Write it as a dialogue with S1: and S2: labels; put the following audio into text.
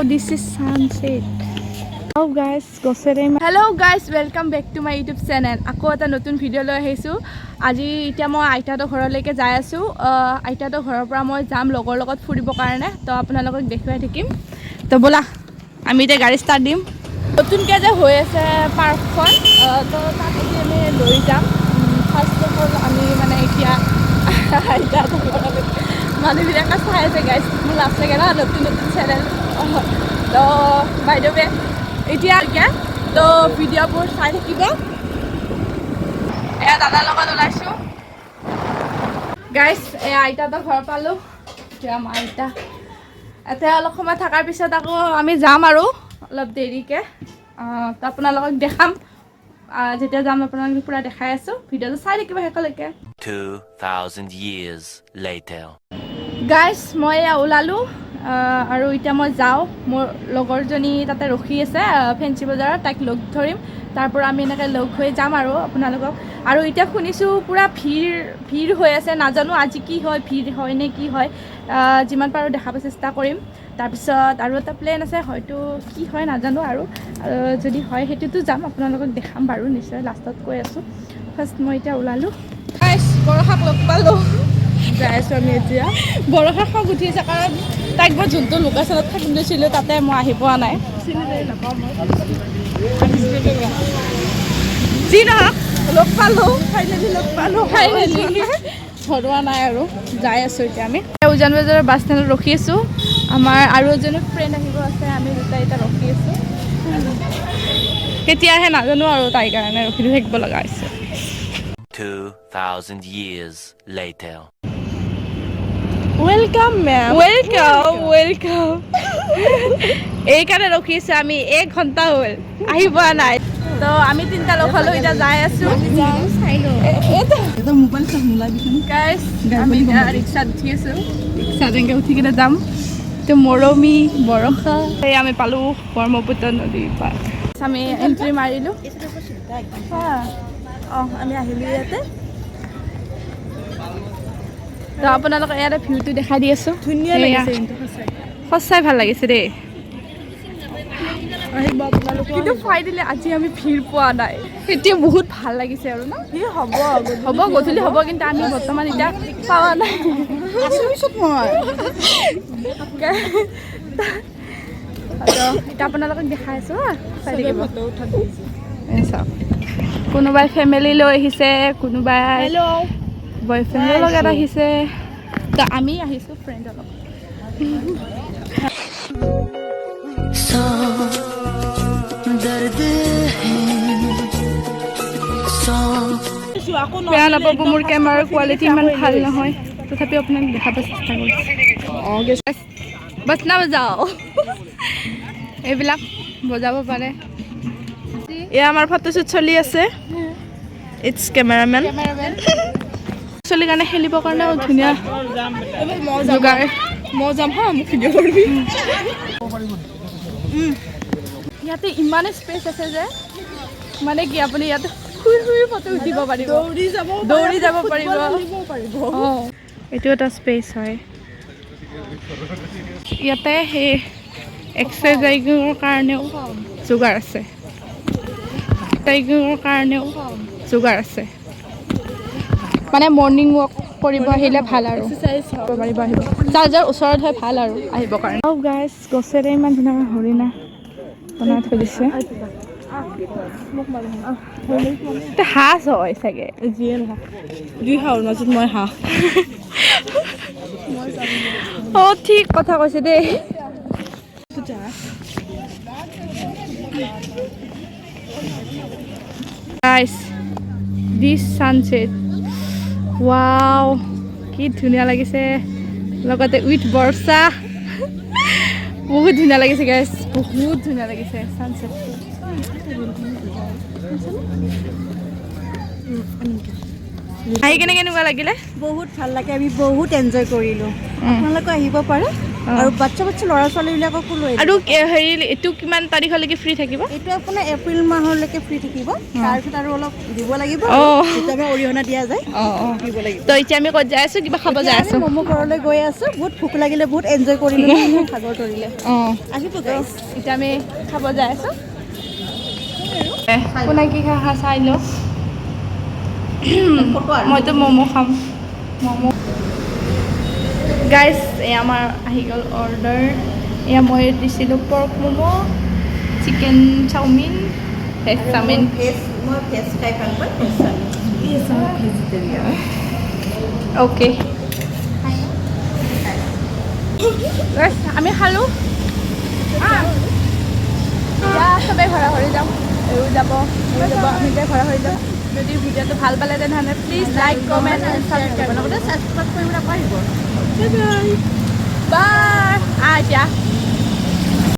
S1: this is sunset. Hello guys, Hello guys, welcome back to my YouTube channel. Ako এটা নতুন video লৈ আহিছো। আজি এতিয়া মই আইতাটো ঘৰলৈকে যাই আছো। আইতাটো ঘৰৰ পৰা মই যাম লগৰ লগত ফুৰিব কাৰণে। তো আপোনালোকক দেখুৱাই থাকিম। তো বলা আমি এতিয়া গাড়ী ষ্টাৰ্ট দিম। নতুনকৈ যে হৈ আছে পাৰ্কখন, তো তাত আমি লৈ যাম। ফাৰ্ষ্ট অফ অল আমি মানে এতিয়া আইতাটো ঘৰলৈকে মানুহবিলাকে চাই আছে গাইজ, মোৰ লাজ লাগে না নতুন নতুন চেনেল। তো বাই দ্য ৱে এতিয়া তো ভিডিঅ'বোৰ চাই থাকিব। এয়া দাদাৰ লগত ওলাইছোঁ গাইজ। এয়া আইতাটো ঘৰ পালোঁ। এতিয়া আমাৰ আইতা এতিয়া অলপ সময় থকাৰ পিছত আকৌ আমি যাম আৰু অলপ দেৰিকৈ। তো আপোনালোকক দেখাম, যেতিয়া যাম আপোনালোকক পূৰা দেখাই আছোঁ। ভিডিঅ'টো চাই থাকিব শেষলৈকে।
S2: 2000 years later.
S1: গাইজ মই এয়া ওলালোঁ আৰু এতিয়া মই যাওঁ। মোৰ লগৰজনী তাতে ৰখি আছে ফেঞ্চি বজাৰত, তাইক লগ ধৰিম। তাৰ পৰা আমি এনেকৈ লগ হৈ যাম আৰু আপোনালোকক। আৰু এতিয়া শুনিছোঁ পূৰা ভিৰ হৈ আছে, নাজানো আজি কি হয়, ভিৰ হয় নে কি হয়। যিমান পাৰোঁ দেখাব চেষ্টা কৰিম। তাৰপিছত আৰু এটা প্লেন আছে, হয়তো কি হয় নাজানো। আৰু যদি হয় সেইটোতো যাম, আপোনালোকক দেখাম বাৰু নিশ্চয়। লাষ্টত কৈ আছোঁ। ফাৰ্ষ্ট মই এতিয়া ওলালোঁ। বৰষাক লগ পালোঁ, যাই আছোঁ আমি এতিয়া। বৰষা খং উঠি আছে কাৰণ তাইক মই যোনটো লোকেশ্যনত থাকিম দিছিলোঁ তাতে মই আহি পোৱা নাই। যি নহওক লগ পালোঁ, ফাইনেলি লগ পালোঁ। ফাইনেলি ধৰোৱা নাই আৰু যাই আছোঁ এতিয়া আমি। উজান বজাৰৰ বাছ ষ্টেণ্ডত ৰখি আছোঁ। আমাৰ আৰু এজনী ফ্ৰেণ্ড আহিব আছে, আমি দুটাই এতিয়া ৰখি আছোঁ। কেতিয়া আহে নাজানো আৰু তাইৰ কাৰণে ৰখি থাকিব লগা হৈছে।
S2: 2000 years later.
S1: Welcome ma'am, welcome welcome. এইকাৰণে ৰখি আছোঁ আমি, 1 ঘণ্টা হ'ল আহি পোৱা নাই। তো আমি তিনিটা লগ হ'লোঁ, এতিয়া যাই আছোঁ। গাইজ আমি এতিয়া ৰিক্সাত উঠি আছোঁ। ৰিক্সাত এনেকৈ উঠি কিনে যাম। তো মৰমী বৰষা এই আমি পালোঁ ব্ৰহ্মপুত্ৰ নদীৰ পাৰ। আমি এণ্ট্ৰি মাৰিলোঁ। আমি আহিলোঁ ইয়াতে। তো আপোনালোকে ইয়াতে ভিউটো দেখাই দি আছোঁ। ধুনীয়া লাগিছে কিন্তু সঁচাই ভাল লাগিছে দেই। কিন্তু ফাইনেলি আজি আমি ভিৰ পোৱা নাই, এতিয়া বহুত ভাল লাগিছে আৰু ন। হ'ব গধূলি হ'ব, কিন্তু আমি বৰ্তমান এতিয়া পোৱা নাই। এতিয়া আপোনালোকক দেখাই আছোঁ, চাই থাকিব। চাওক, কোনোবাই ফেমিলি লৈ আহিছে, কোনোবাই বয়ফ্ৰেণ্ডৰ লগত আহিছে। তো আমি আহিছোঁ ফ্ৰেণ্ডৰ লগত। বেয়া নাপাব, মোৰ কেমেৰাৰ কোৱালিটি ইমান ভাল নহয়, তথাপিও আপোনাক দেখাব চেষ্টা কৰিছোঁ। বাছ না বজাও, এইবিলাক বজাব পাৰে।
S3: এয়া আমাৰ ফটোশ্বুট চলি আছে। It's cameraman.
S1: ছোৱালীৰ কাৰণে খেলিবৰ কাৰণেও ধুনীয়া যোগাৰ।
S3: মই যাম হা, মোক ভিডিঅ' কৰিবি।
S1: ইয়াতে ইমানে স্পেচ আছে যে মানে কি আপুনি ইয়াতে শুই শুই ফটো উঠিব পাৰিব, দৌৰি যাব পাৰিব। এইটো এটা স্পেচ হয়। ইয়াতে সেই এক্সাৰচাইজৰ কাৰণেও যোগাৰ আছে, মানে মৰ্ণিং ৱাক কৰিব আহিলে ভাল আৰু পাৰিব আহিব। যাৰ ওচৰত হয় ভাল আৰু আহিবৰ কাৰণে। গাইজ গছেৰে ইমান ধুনীয়া হৰিণা বনাই থৈ দিছে। হাঁহ হয় চাগে,
S3: যিয়ে নহওক দুই হাঁহৰ মাজত মই হাঁহ।
S1: ঠিক কথা কৈছে দেই। গাইজ দিছ ছানছেট, ৱাও কি ধুনীয়া লাগিছে, লগতে উইথ বৰ্ষা। বহুত ধুনীয়া লাগিছে গাইজ, বহুত ধুনীয়া লাগিছে ছানছেটটো। আহি কেনে কেনেকুৱা লাগিলে?
S3: বহুত ভাল লাগে, আমি বহুত এনজয় কৰিলোঁ। আপোনালোকে আহিব পাৰে,
S4: আৰু বাচ্চা ল'ৰা ছোৱালীবিলাককো লৈ
S3: আৰু হেৰি এইটো কিমান তাৰিখলৈকে ফ্ৰী থাকিব
S4: এইটো আপোনাৰ এপ্ৰিল মাহলৈকে ফ্ৰী থাকিব তাৰপিছত আৰু অলপ দিব লাগিব যেতিয়া আমাৰ অৰিহণা দিয়া যায় দিব লাগিব
S3: তো এতিয়া আমি ক'ত যাই আছোঁ কিবা খাব যাই আছোঁ
S4: ম'ম' ঘৰলৈ গৈ আছোঁ বহুত ভোক লাগিলে বহুত এনজয় কৰিলোঁ সাগৰ তৰিলে আহিব গাইছ
S1: এতিয়া আমি খাব যাই আছোঁ কোনে কি খা চাই লওঁ মইতো ম'ম' খাম ম'ম' গাইছ এয়া আমাৰ আহি গ'ল অৰ্ডাৰ এয়া মই দিছিলোঁ pork momo' chicken chowmein veg chowmein
S4: মই ভেজ খাই ভাল পাওঁ ভেজ ভেজিটেৰিয়ান
S1: অ'কে আমি খালোঁ এতিয়া চবেই ঘৰা ঘৰি যাম এও যাব আমি যে ঘৰা ঘৰি যাম যদি ভিডিঅ'টো ভাল পালে তেনেহ'লে please like comment and subscribe লগতে ছাবস্ক্ৰাইব কৰিব নাপাহৰিব বাই এতিয়া